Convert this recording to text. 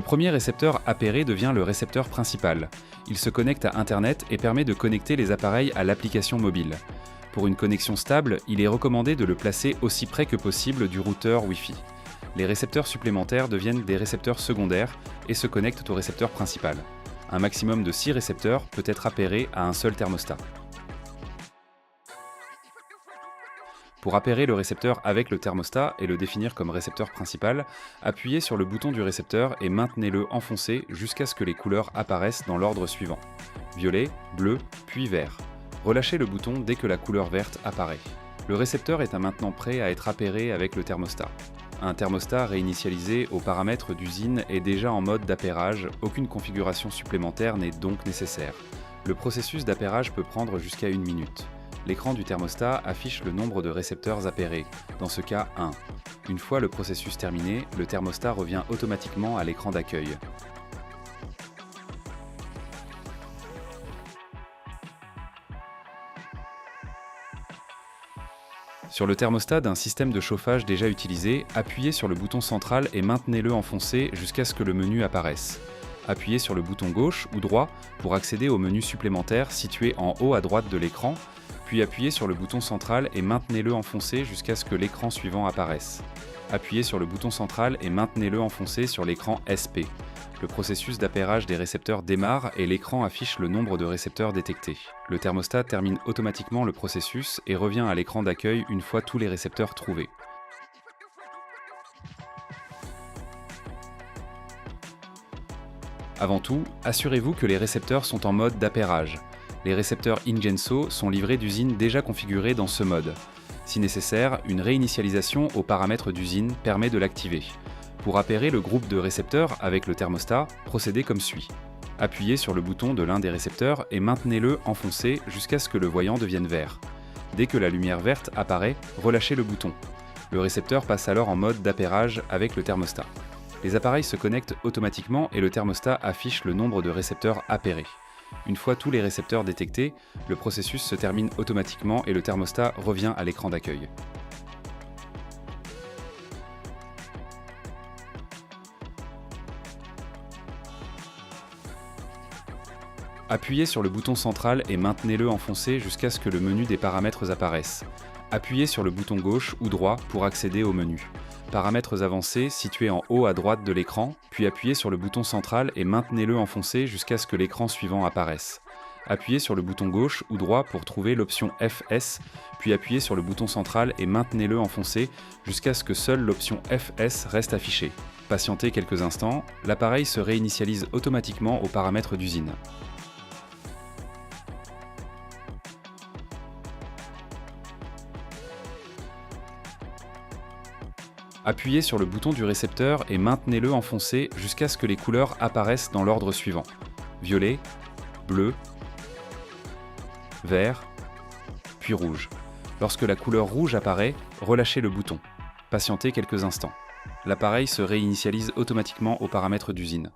Le premier récepteur appairé devient le récepteur principal. Il se connecte à Internet et permet de connecter les appareils à l'application mobile. Pour une connexion stable, il est recommandé de le placer aussi près que possible du routeur Wi-Fi. Les récepteurs supplémentaires deviennent des récepteurs secondaires et se connectent au récepteur principal. Un maximum de 6 récepteurs peut être appairé à un seul thermostat. Pour appairer le récepteur avec le thermostat et le définir comme récepteur principal, appuyez sur le bouton du récepteur et maintenez-le enfoncé jusqu'à ce que les couleurs apparaissent dans l'ordre suivant: violet, bleu, puis vert. Relâchez le bouton dès que la couleur verte apparaît. Le récepteur est maintenant prêt à être appairé avec le thermostat. Un thermostat réinitialisé aux paramètres d'usine est déjà en mode d'appairage, aucune configuration supplémentaire n'est donc nécessaire. Le processus d'appairage peut prendre jusqu'à 1 minute. L'écran du thermostat affiche le nombre de récepteurs appairés, dans ce cas 1. Une fois le processus terminé, le thermostat revient automatiquement à l'écran d'accueil. Sur le thermostat d'un système de chauffage déjà utilisé, appuyez sur le bouton central et maintenez-le enfoncé jusqu'à ce que le menu apparaisse. Appuyez sur le bouton gauche ou droit pour accéder au menu supplémentaire situé en haut à droite de l'écran, puis appuyez sur le bouton central et maintenez-le enfoncé jusqu'à ce que l'écran suivant apparaisse. Appuyez sur le bouton central et maintenez-le enfoncé sur l'écran SP. Le processus d'appairage des récepteurs démarre et l'écran affiche le nombre de récepteurs détectés. Le thermostat termine automatiquement le processus et revient à l'écran d'accueil une fois tous les récepteurs trouvés. Avant tout, assurez-vous que les récepteurs sont en mode d'appairage. Les récepteurs Ingenso sont livrés d'usine déjà configurés dans ce mode. Si nécessaire, une réinitialisation aux paramètres d'usine permet de l'activer. Pour appairer le groupe de récepteurs avec le thermostat, procédez comme suit. Appuyez sur le bouton de l'un des récepteurs et maintenez-le enfoncé jusqu'à ce que le voyant devienne vert. Dès que la lumière verte apparaît, relâchez le bouton. Le récepteur passe alors en mode d'appairage avec le thermostat. Les appareils se connectent automatiquement et le thermostat affiche le nombre de récepteurs appairés. Une fois tous les récepteurs détectés, le processus se termine automatiquement et le thermostat revient à l'écran d'accueil. Appuyez sur le bouton central et maintenez-le enfoncé jusqu'à ce que le menu des paramètres apparaisse. Appuyez sur le bouton gauche ou droit pour accéder au menu. Paramètres avancés situés en haut à droite de l'écran, puis appuyez sur le bouton central et maintenez-le enfoncé jusqu'à ce que l'écran suivant apparaisse. Appuyez sur le bouton gauche ou droit pour trouver l'option FS, puis appuyez sur le bouton central et maintenez-le enfoncé jusqu'à ce que seule l'option FS reste affichée. Patientez quelques instants, l'appareil se réinitialise automatiquement aux paramètres d'usine. Appuyez sur le bouton du récepteur et maintenez-le enfoncé jusqu'à ce que les couleurs apparaissent dans l'ordre suivant: violet, bleu, vert, puis rouge. Lorsque la couleur rouge apparaît, relâchez le bouton. Patientez quelques instants. L'appareil se réinitialise automatiquement aux paramètres d'usine.